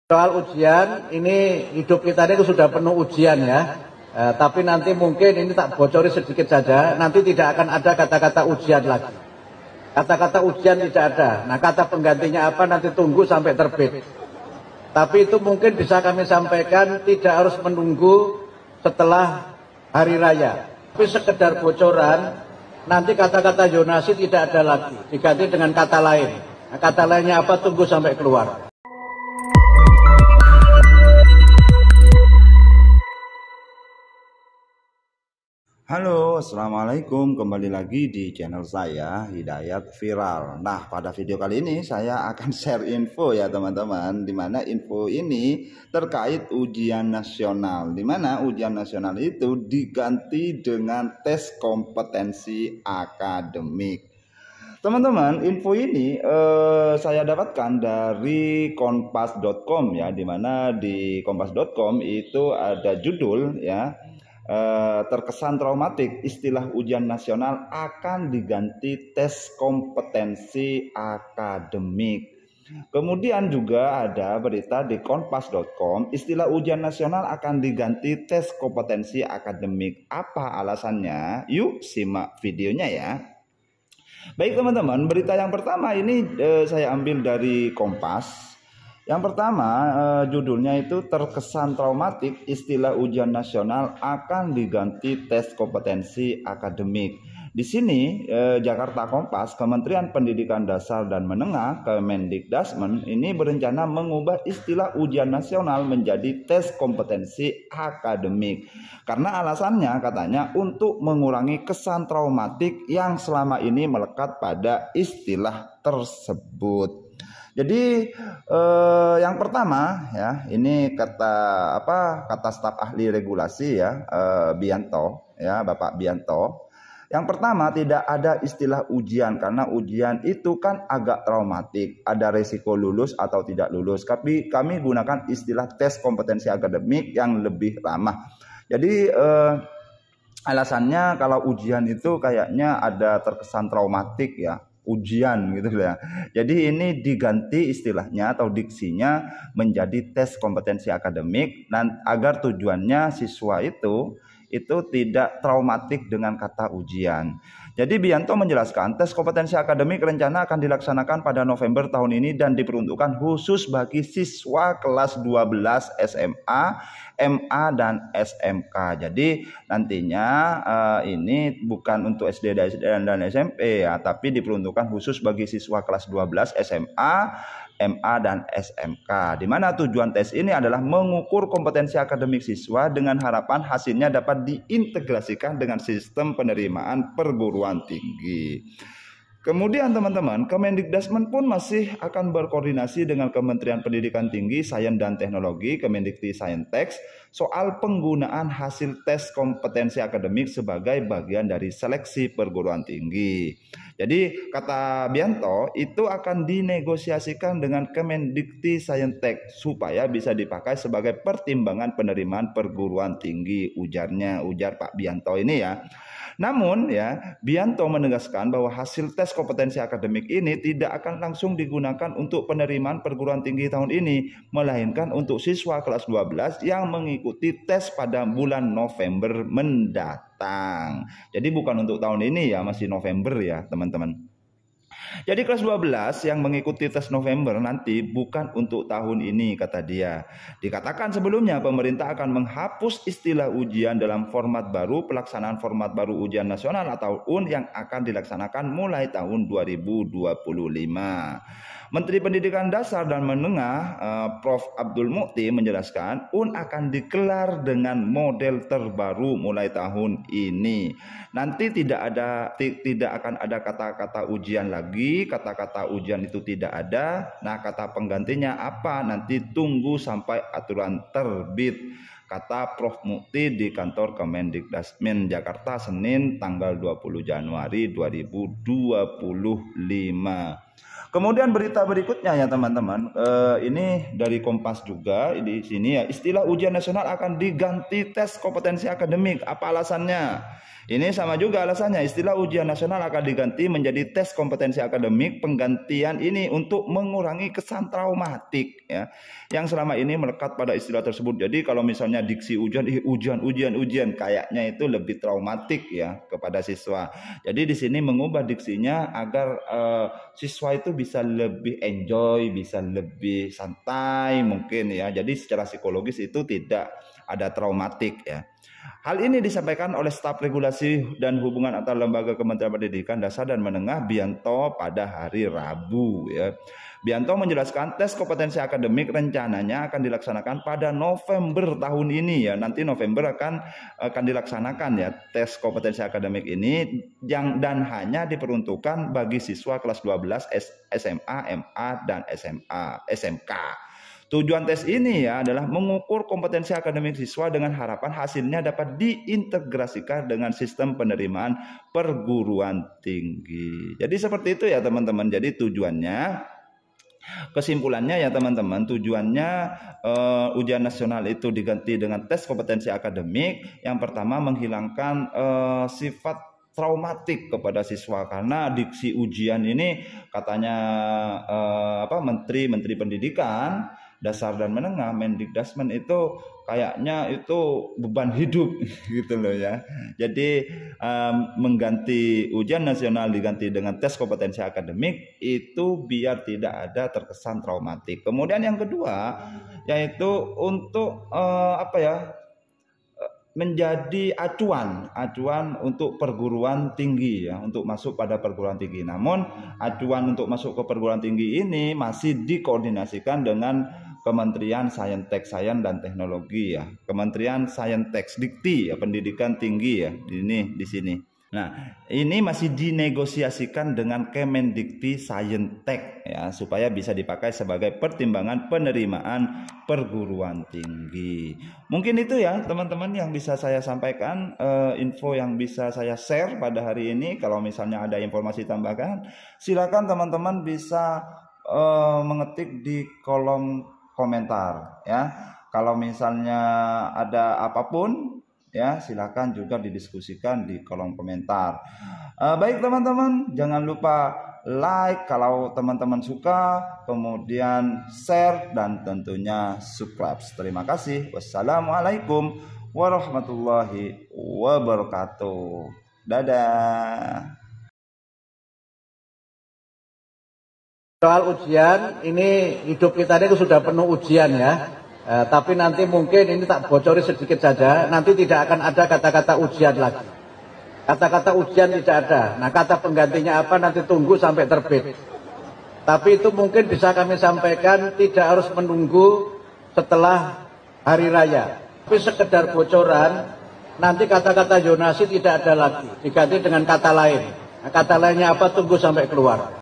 Soal ujian, ini hidup kita ini sudah penuh ujian ya. Tapi nanti mungkin ini tak bocori sedikit saja, nanti tidak akan ada kata-kata ujian lagi. Kata-kata ujian tidak ada. Nah, kata penggantinya apa nanti tunggu sampai terbit. Tapi itu mungkin bisa kami sampaikan tidak harus menunggu setelah hari raya. Tapi sekedar bocoran, nanti kata-kata zonasi tidak ada lagi, diganti dengan kata lain. Nah, kata lainnya apa tunggu sampai keluar. Halo, assalamualaikum. Kembali lagi di channel saya Hidayat Viral. Nah, pada video kali ini saya akan share info ya teman-teman, dimana info ini terkait ujian nasional, dimana ujian nasional itu diganti dengan tes kompetensi akademik. Teman-teman, info ini saya dapatkan dari kompas.com ya, dimana di kompas.com itu ada judul ya. Terkesan traumatik, istilah ujian nasional akan diganti tes kompetensi akademik. Kemudian juga ada berita di kompas.com, istilah ujian nasional akan diganti tes kompetensi akademik. Apa alasannya? Yuk simak videonya ya. Baik teman-teman, berita yang pertama ini saya ambil dari Kompas. Yang pertama, judulnya itu terkesan traumatik, istilah ujian nasional akan diganti tes kompetensi akademik. Di sini, Jakarta Kompas, Kementerian Pendidikan Dasar dan Menengah, Kemendikdasmen, ini berencana mengubah istilah ujian nasional menjadi tes kompetensi akademik. Karena alasannya katanya untuk mengurangi kesan traumatik yang selama ini melekat pada istilah tersebut. Jadi yang pertama ya, ini kata staf ahli regulasi ya, Bianto ya, Bapak Bianto. Yang pertama, tidak ada istilah ujian karena ujian itu kan agak traumatik, ada resiko lulus atau tidak lulus. Tapi kami gunakan istilah tes kompetensi akademik yang lebih ramah. Jadi alasannya kalau ujian itu kayaknya ada terkesan traumatik ya. Ujian gitu ya. Jadi ini diganti istilahnya atau diksinya menjadi tes kompetensi akademik dan agar tujuannya siswa itu tidak traumatik dengan kata ujian. Jadi Bianto menjelaskan tes kompetensi akademik rencana akan dilaksanakan pada November tahun ini dan diperuntukkan khusus bagi siswa kelas 12 SMA, MA dan SMK. Jadi nantinya ini bukan untuk SD dan SMP ya, tapi diperuntukkan khusus bagi siswa kelas 12 SMA, MA dan SMK, di mana tujuan tes ini adalah mengukur kompetensi akademik siswa dengan harapan hasilnya dapat diintegrasikan dengan sistem penerimaan perguruan tinggi. Kemudian teman-teman, Kemendikdasmen pun masih akan berkoordinasi dengan Kementerian Pendidikan Tinggi, Sains dan Teknologi, Kemendikti-Saintek, soal penggunaan hasil tes kompetensi akademik sebagai bagian dari seleksi perguruan tinggi. Jadi kata Bianto itu akan dinegosiasikan dengan Kemendikti-Saintek supaya bisa dipakai sebagai pertimbangan penerimaan perguruan tinggi, ujar Pak Bianto ini ya. Namun ya, Bianto menegaskan bahwa hasil tes kompetensi akademik ini tidak akan langsung digunakan untuk penerimaan perguruan tinggi tahun ini, melainkan untuk siswa kelas 12 yang mengikuti tes pada bulan November mendatang. Jadi bukan untuk tahun ini ya, masih November ya teman-teman. Jadi kelas 12 yang mengikuti tes November nanti bukan untuk tahun ini, kata dia. Dikatakan sebelumnya pemerintah akan menghapus istilah ujian dalam format baru, pelaksanaan format baru ujian nasional atau UN yang akan dilaksanakan mulai tahun 2025. Menteri Pendidikan Dasar dan Menengah Prof. Abdul Mukti menjelaskan UN akan digelar dengan model terbaru mulai tahun ini. Nanti tidak akan ada kata-kata ujian lagi, kata-kata ujian itu tidak ada. Nah, kata penggantinya apa? Nanti tunggu sampai aturan terbit, kata Prof. Mukti di kantor Kemendikdasmen Jakarta Senin tanggal 20 Januari 2025. Kemudian berita berikutnya ya teman-teman, ini dari Kompas juga di sini ya, istilah ujian nasional akan diganti tes kompetensi akademik. Apa alasannya? Ini sama juga alasannya, istilah ujian nasional akan diganti menjadi tes kompetensi akademik. Penggantian ini untuk mengurangi kesan traumatik ya, yang selama ini melekat pada istilah tersebut. Jadi kalau misalnya diksi ujian, ujian, kayaknya itu lebih traumatik ya kepada siswa. Jadi di sini mengubah diksinya agar siswa itu bisa lebih enjoy, bisa lebih santai mungkin ya. Jadi secara psikologis itu tidak ada traumatik ya. Hal ini disampaikan oleh staf regulasi dan hubungan antar lembaga Kementerian Pendidikan Dasar dan Menengah Bianto pada hari Rabu ya. Bianto menjelaskan tes kompetensi akademik rencananya akan dilaksanakan pada November tahun ini ya. Nanti November akan dilaksanakan ya tes kompetensi akademik ini dan hanya diperuntukkan bagi siswa kelas 12 SMA, MA dan SMK. Tujuan tes ini ya adalah mengukur kompetensi akademik siswa dengan harapan hasilnya dapat diintegrasikan dengan sistem penerimaan perguruan tinggi. Jadi seperti itu ya teman-teman. Jadi tujuannya, kesimpulannya ya teman-teman, tujuannya ujian nasional itu diganti dengan tes kompetensi akademik. Yang pertama menghilangkan sifat traumatik kepada siswa, karena diksi ujian ini katanya Menteri Pendidikan Dasar dan Menengah, Mendikdasmen itu kayaknya itu beban hidup gitu loh ya. Jadi mengganti ujian nasional diganti dengan tes kompetensi akademik itu biar tidak ada terkesan traumatik. Kemudian yang kedua yaitu untuk menjadi acuan untuk perguruan tinggi ya, untuk masuk pada perguruan tinggi. Namun acuan untuk masuk ke perguruan tinggi ini masih dikoordinasikan dengan Kementerian Saintek dan Teknologi ya, Kementerian Saintek Dikti ya, Pendidikan Tinggi ya, di sini. Nah, ini masih dinegosiasikan dengan Kemendikti Saintek ya, supaya bisa dipakai sebagai pertimbangan penerimaan perguruan tinggi. Mungkin itu ya teman-teman yang bisa saya sampaikan, info yang bisa saya share pada hari ini. Kalau misalnya ada informasi tambahan, silakan teman-teman bisa mengetik di kolom komentar ya. Kalau misalnya ada apapun ya, silakan juga didiskusikan di kolom komentar. Baik teman-teman, jangan lupa like kalau teman-teman suka, kemudian share dan tentunya subscribe. Terima kasih. Wassalamualaikum warahmatullahi wabarakatuh. Dadah. Soal ujian, ini hidup kita ini sudah penuh ujian ya. Tapi nanti mungkin ini tak bocori sedikit saja, nanti tidak akan ada kata-kata ujian lagi. Kata-kata ujian tidak ada. Nah, kata penggantinya apa nanti tunggu sampai terbit. Tapi itu mungkin bisa kami sampaikan, tidak harus menunggu setelah hari raya. Tapi sekedar bocoran, nanti kata-kata zonasi tidak ada lagi, diganti dengan kata lain. Nah, kata lainnya apa? Tunggu sampai keluar.